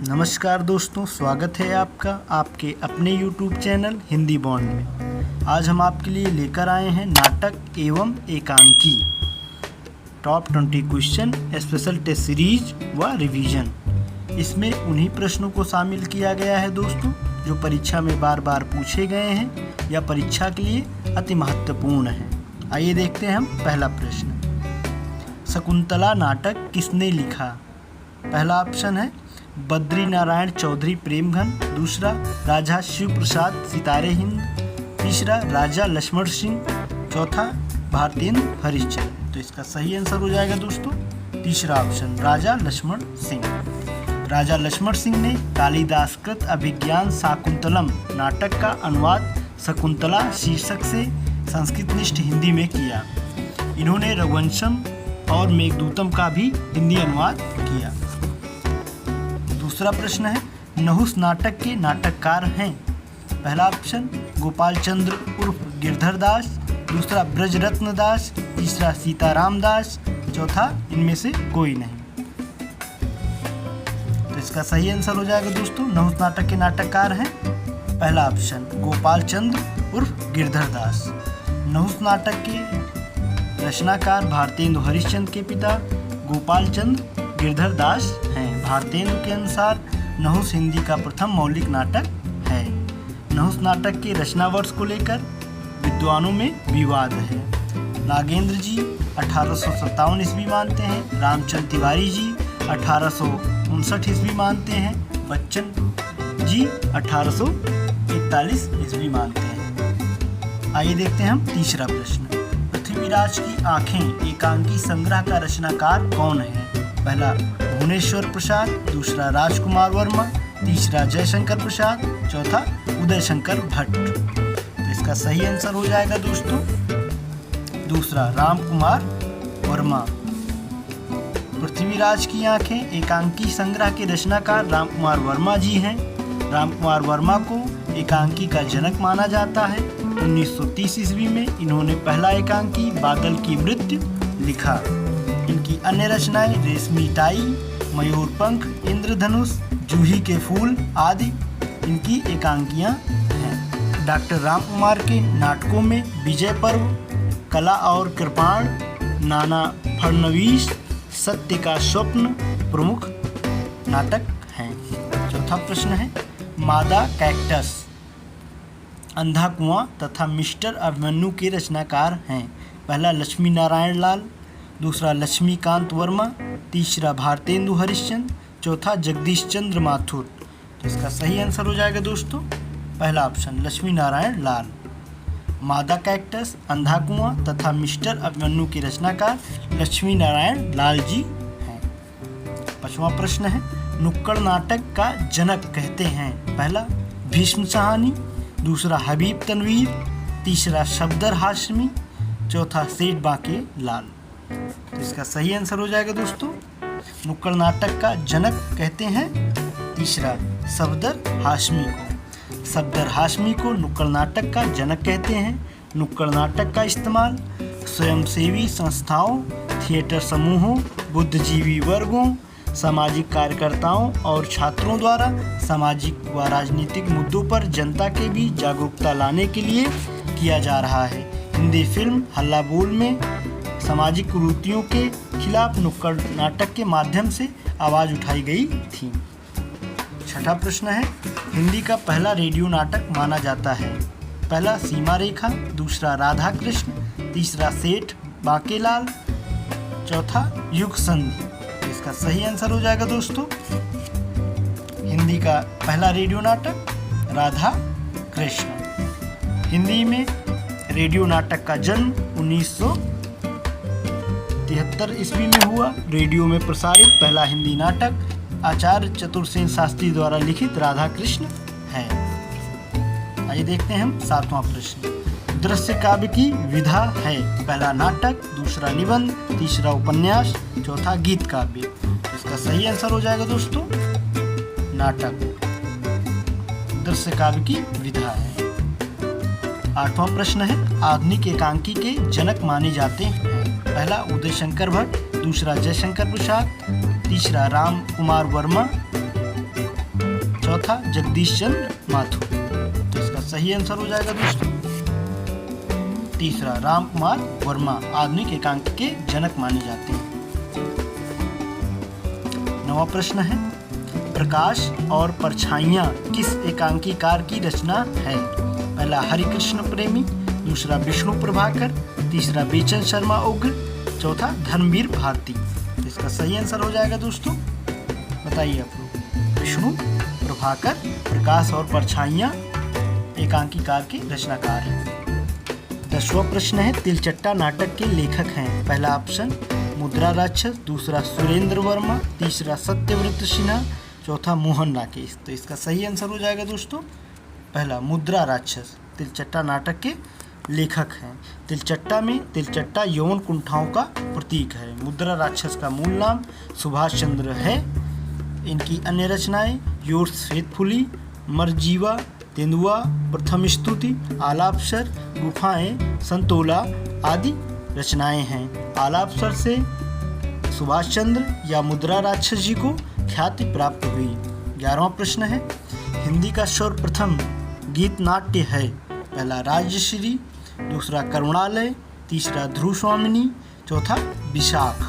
नमस्कार दोस्तों, स्वागत है आपका आपके अपने YouTube चैनल हिंदी बॉन्ड में। आज हम आपके लिए लेकर आए हैं नाटक एवं एकांकी top 20 question special test series व रिवीजन। इसमें उन्हीं प्रश्नों को शामिल किया गया है दोस्तों जो परीक्षा में बार बार पूछे गए हैं या परीक्षा के लिए अति महत्वपूर्ण हैं। आइए देखते हैं हम पहला प्रश्न। शकुंतला नाटक किसने लिखा? पहला ऑप्शन है बद्री नारायण चौधरी प्रेमघन, दूसरा राजा शिव प्रसाद सितारे हिंद, तीसरा राजा लक्ष्मण सिंह, चौथा भारतेंदु हरिश्चंद्र। तो इसका सही आंसर हो जाएगा दोस्तों तीसरा ऑप्शन राजा लक्ष्मण सिंह। राजा लक्ष्मण सिंह ने कालिदास कृत अभिज्ञान शाकुंतलम नाटक का अनुवाद शकुंतला शीर्षक से संस्कृतनिष्ठ हिंदी में किया। इन्होंने रघुवंशम और मेघदूतम का भी हिंदी अनुवाद किया। दूसरा प्रश्न है नहुस नाटक के नाटककार हैं? पहला ऑप्शन गोपाल चंद्र उर्फ गिरधर दास, दूसरा ब्रजरत्न दास, तीसरा सीताराम दास, चौथा इनमें से कोई नहीं। तो इसका सही आंसर हो जाएगा दोस्तों नहुस नाटक के नाटककार हैं पहला ऑप्शन गोपाल चंद्र उर्फ गिरधर दास। नहुस नाटक के रचनाकार भारतेंदु हरिश्चंद्र के पिता गोपाल चंद्र गिरधर दास हैं। भारतेंदु के अनुसार नहुस हिंदी का प्रथम मौलिक नाटक है। नहुस नाटक के रचना वर्ष को लेकर विद्वानों में विवाद है। नागेंद्र जी 1857 ईस्वी मानते हैं, रामचंद्र तिवारी जी 1859 ईस्वी मानते हैं, बच्चन जी 1841 ईस्वी मानते हैं। आइए देखते हैं हम तीसरा प्रश्न। पृथ्वीराज की आंखें एकांकी संग्रह का रचनाकार कौन है? पहला भुवनेश्वर प्रसाद, दूसरा राजकुमार वर्मा, तीसरा जयशंकर प्रसाद, चौथा उदय शंकर भट्ट। तो इसका सही आंसर हो जाएगा दोस्तों दूसरा रामकुमार वर्मा। पृथ्वीराज की आंखें एकांकी संग्रह के रचनाकार रामकुमार वर्मा जी हैं। रामकुमार वर्मा को एकांकी का जनक माना जाता है। 1930 ईस्वी में इन्होंने पहला एकांकी बादल की मृत्यु लिखा। इनकी अन्य रचनाएं रेशमी टाई, मयूर पंख, इंद्रधनुष, जूही के फूल आदि इनकी एकांकियां हैं। डॉक्टर रामकुमार के नाटकों में विजय पर्व, कला और कृपाण, नाना फडणवीस, सत्य का स्वप्न प्रमुख नाटक हैं। चौथा प्रश्न है मादा कैक्टस, अंधा कुआं तथा मिस्टर अभिमन्यु के रचनाकार हैं। पहला लक्ष्मी नारायण लाल, दूसरा लक्ष्मीकांत वर्मा, तीसरा भारतेंदु हरिश्चंद्र, चौथा जगदीश चंद्र माथुर। तो इसका सही आंसर हो जाएगा दोस्तों पहला ऑप्शन लक्ष्मी नारायण लाल। मादा कैक्टस, अंधा कुआं तथा मिस्टर अभिमन्यु के रचनाकार लक्ष्मी नारायण लाल जी हैं। पांचवा प्रश्न है नुक्कड़ नाटक का जनक कहते हैं? पहला भीष्म साहनी, दूसरा हबीब तनवीर, तीसरा सफदर हाशमी, चौथा सेठ बांके लाल। तो इसका सही आंसर हो जाएगा दोस्तों नुक्कड़ नाटक का जनक कहते हैं तीसरा सफदर हाशमी को। सफदर हाशमी को नुक्कड़ नाटक का जनक कहते हैं। नुक्कड़ नाटक का इस्तेमाल स्वयंसेवी संस्थाओं, थिएटर समूहों, बुद्धिजीवी वर्गों, सामाजिक कार्यकर्ताओं और छात्रों द्वारा सामाजिक व राजनीतिक मुद्दों पर जनता के बीच जागरूकता लाने के लिए किया जा रहा है। हिंदी फिल्म हल्ला बोल में सामाजिक कुरीतियों के खिलाफ नुक्कड़ नाटक के माध्यम से आवाज़ उठाई गई थी। छठा प्रश्न है हिंदी का पहला रेडियो नाटक माना जाता है? पहला सीमा रेखा, दूसरा राधा कृष्ण, तीसरा सेठ बांकेलाल, चौथा युग संधि। इसका सही आंसर हो जाएगा दोस्तों हिंदी का पहला रेडियो नाटक राधा कृष्ण। हिंदी में रेडियो नाटक का जन्म 1973 ईस्वी में हुआ। रेडियो में प्रसारित पहला हिंदी नाटक आचार्य चतुर्सेन शास्त्री द्वारा लिखित राधा कृष्ण है। आइए देखते हैं हम सातवां प्रश्न। दृश्य काव्य की विधा है? पहला नाटक, दूसरा निबंध, तीसरा उपन्यास, चौथा गीत काव्य। इसका सही आंसर हो जाएगा दोस्तों नाटक। दृश्य काव्य की विधा है। आठवां प्रश्न है आधुनिक एकांकी के जनक माने जाते हैं? पहला उदय शंकर भट्ट, दूसरा जयशंकर प्रसाद, तीसरा राम कुमार वर्मा, चौथा जगदीश चंद्र माथुर। तो इसका सही आंसर हो जाएगा दोस्तों तीसरा राम कुमार वर्मा आधुनिक एकांकी के जनक माने जाते हैं। 9वां प्रश्न है प्रकाश और परछाइयाँ किस एकांकीकार की रचना है? पहला हरिकृष्ण प्रेमी, दूसरा विष्णु प्रभाकर, तीसरा बेचन शर्मा उग्र, चौथा धर्मवीर भारती। तो इसका सही आंसर हो जाएगा दोस्तों, बताइए आप लोग। विष्णु प्रभाकर प्रकाश और परछाइयाँ एकांकीकार के रचनाकार हैं। 10वां प्रश्न है तिलचट्टा नाटक के लेखक हैं? पहला ऑप्शन मुद्रा राक्षस, दूसरा सुरेंद्र वर्मा, तीसरा सत्यव्रत सिन्हा, चौथा मोहन राकेश। तो इसका सही आंसर हो जाएगा दोस्तों पहला मुद्रा राक्षस तिलचट्टा नाटक के लेखक हैं। तिलचट्टा यौन कुंठाओं का प्रतीक है। मुद्रा राक्षस का मूल नाम सुभाष चंद्र है। इनकी अन्य रचनाएं योर्स फेथफुली, मरजीवा, तेंदुआ, प्रथम स्तुति, आलापसर, गुफाएं, संतोला आदि रचनाएं हैं। आलापसर से सुभाष चंद्र या मुद्रा राक्षस जी को ख्याति प्राप्त हुई। 11वां प्रश्न है हिंदी का सर्वप्रथम गीत नाट्य है? पहला राजश्री, दूसरा करुणालय, तीसरा ध्रुव स्वामिनी, चौथा विशाख।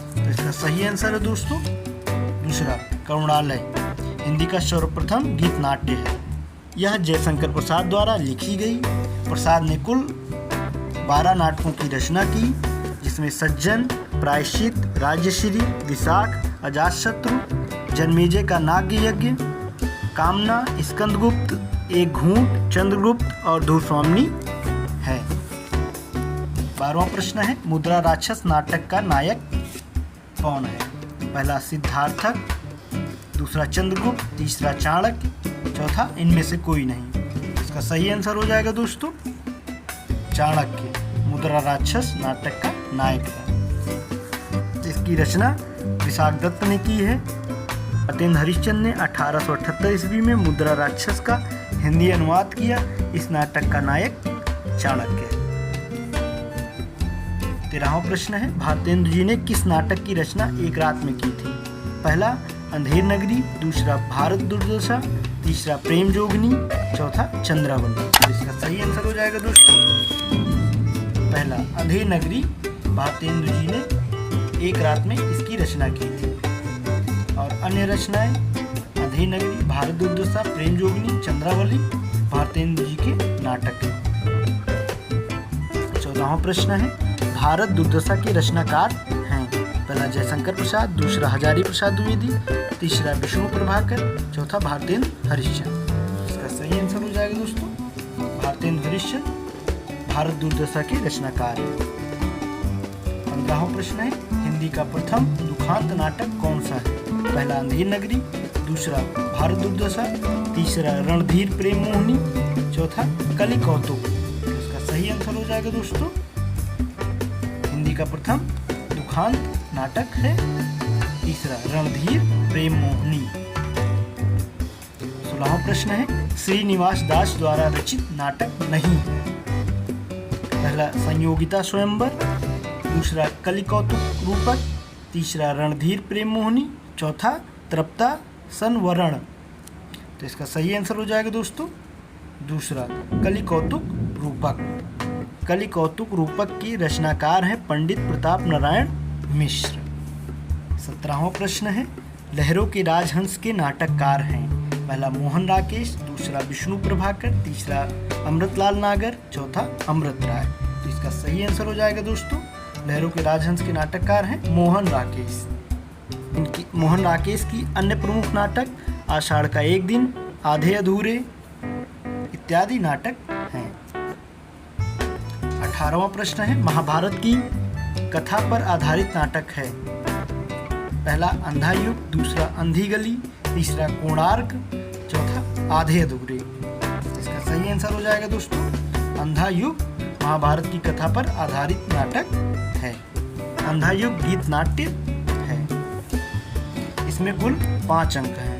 तो इसका सही आंसर है दोस्तों दूसरा करुणालय हिंदी का सर्वप्रथम गीत नाट्य है। यह जयशंकर प्रसाद द्वारा लिखी गई। प्रसाद ने कुल 12 नाटकों की रचना की, जिसमें सज्जन, प्रायश्चित, राजश्री, विशाख, अजातशत्रु, जन्मेजय का नाग्य यज्ञ, कामना, स्कंदगुप्त, एक घूंट, चंद्रगुप्त और ध्रुव स्वामिनी है। 12वां प्रश्न है मुद्रा राक्षस नाटक का नायक कौन है? पहला सिद्धार्थक, दूसरा चंद्रगुप्त, तीसरा चाणक्य, चौथा इनमें से कोई नहीं। इसका सही आंसर हो जाएगा दोस्तों चाणक्य मुद्रा राक्षस नाटक का नायक है। इसकी रचना विशाख दत्त ने की है। सत्येंद्र हरिश्चंद्र ने 1878 ईस्वी में मुद्रा राक्षस का हिंदी अनुवाद किया। इस नाटक का नायक चाणक्य है। 13वां प्रश्न है भारतेंदु जी ने किस नाटक की रचना एक रात में की थी? पहला अंधेर नगरी, दूसरा भारत दुर्दशा, तीसरा प्रेम जोगनी, चौथा चंद्रावली। तो इसका सही आंसर हो जाएगा दोस्तों पहला अंधेर नगरी भारतेंदु जी ने एक रात में इसकी रचना की थी। और अन्य रचनाएं अंधेर नगरी, भारत दुर्दशा, प्रेम जोगनी, चंद्रावली भारतेंदु जी के नाटक हैं। 14वां प्रश्न है भारत दुर्दशा के रचनाकार हैं? पहला जयशंकर प्रसाद, दूसरा हजारी प्रसाद द्विवेदी, तीसरा विष्णु प्रभाकर, चौथा भारतेंदु हरिश्चंद्र। इसका सही आंसर हो जाएगा दोस्तों भारतेंदु हरिश्चंद्र भारत दुर्दशा के रचनाकार हैं। 15वां प्रश्न है हिंदी का प्रथम दुखांत नाटक कौन सा है? पहला अंधेर नगरी, दूसरा भारत दुर्दशा, तीसरा रणधीर प्रेम मोहिनी, चौथा कलि कौतुक। इसका सही आंसर हो जाएगा दोस्तों हिंदी का प्रथम दुखांत नाटक है तीसरा रणधीर प्रेम मोहिनी। 16वां प्रश्न है श्रीनिवास दास द्वारा रचित नाटक नहीं? पहला संयोगिता स्वयंवर, दूसरा कलि कौतुक रूपक, तीसरा रणधीर प्रेम मोहिनी, चौथा तृप्ता संवरण। तो इसका सही आंसर हो जाएगा दोस्तों दूसरा कलि कौतुक रूपक। कलि कौतुक रूपक के रचनाकार हैं पंडित प्रताप नारायण मिश्र। 17वां प्रश्न है लहरों के राजहंस के नाटककार हैं? पहला मोहन राकेश, दूसरा विष्णु प्रभाकर, तीसरा अमृतलाल नागर, चौथा अमृत राय। तो इसका सही आंसर हो जाएगा दोस्तों लहरों के राजहंस के नाटककार हैं मोहन राकेश। इनकी मोहन राकेश की अन्य प्रमुख नाटक आषाढ़ का एक दिन, आधे अधूरे इत्यादि नाटक हैं। 18वां प्रश्न है महाभारत की कथा पर आधारित नाटक है? पहला अंधा युग, दूसरा अंधी गली, तीसरा कोणार्क, चौथा आधे अधूरे। इसका सही आंसर हो जाएगा दोस्तों अंधा युग महाभारत की कथा पर आधारित नाटक है। अंधा युग गीत नाट्य है। इसमें कुल 5 अंक हैं।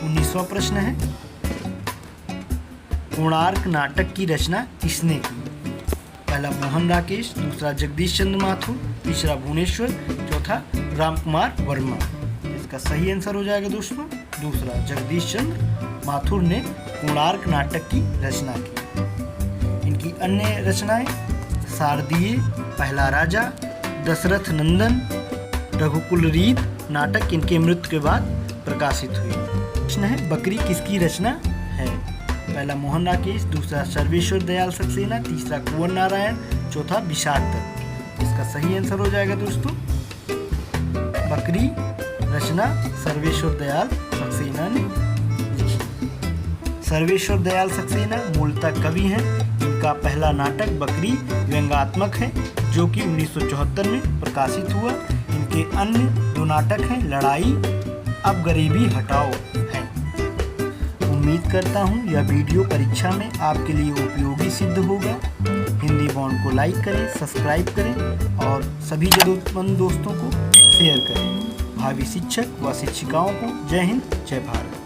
19वां प्रश्न है कोणार्क नाटक की रचना किसने की? पहला मोहन राकेश, दूसरा जगदीश चंद्र माथुर, तीसरा भुवनेश्वर, चौथा राम कुमार वर्मा। इसका सही आंसर हो जाएगा दोस्तों दूसरा, जगदीश चंद्र माथुर ने कोणार्क नाटक की रचना की। इनकी अन्य रचनाएं शारदीय, पहला राजा, दशरथ नंदन, रघुकुल रीत नाटक इनके मृत्यु के बाद प्रकाशित हुए। प्रश्न है बकरी किसकी रचना है? पहला मोहन राकेश, दूसरा सर्वेश्वर दयाल सक्सेना, तीसरा कुंवर नारायण, चौथा विशाख दत्त। इसका सही आंसर हो जाएगा दोस्तों बकरी रचना सर्वेश्वर दयाल सक्सेना ने लिखी। सर्वेश्वर दयाल सक्सेना मूलतः कवि हैं। इनका पहला नाटक बकरी व्यंग्यात्मक है जो कि 1974 में प्रकाशित हुआ। इनके अन्य दो नाटक हैं लड़ाई, अब गरीबी हटाओ है। उम्मीद करता हूँ यह वीडियो परीक्षा में आपके लिए उपयोगी सिद्ध होगा। हिंदी बॉन्ड को लाइक करें, सब्सक्राइब करें और सभी जरूरतमंद दोस्तों को शेयर करें। भावी शिक्षक व शिक्षिकाओं को जय हिंद, जय भारत।